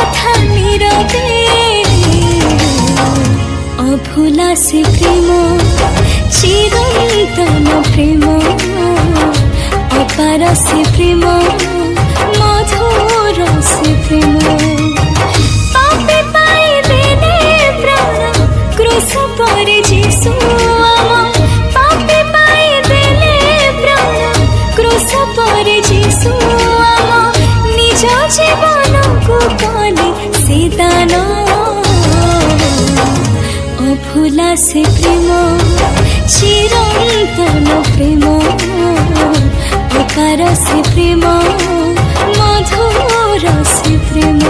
কথা নীরবে অভুলা সে প্রেম চিরন্তন প্রেম অপার সে প্রেম মধুর সে প্রেম পাপে পাই দেলে প্রাণ ক্রুশ পরে যিশু আমার পাপে পাই দেলে প্রাণ ক্রুশ পরে যিশু আমার নিজ জীবনকু কলে সে দান অভুলা সে প্রেম চিরন্তন প্রেম অপার সে প্রেম মধুর সে প্রেম।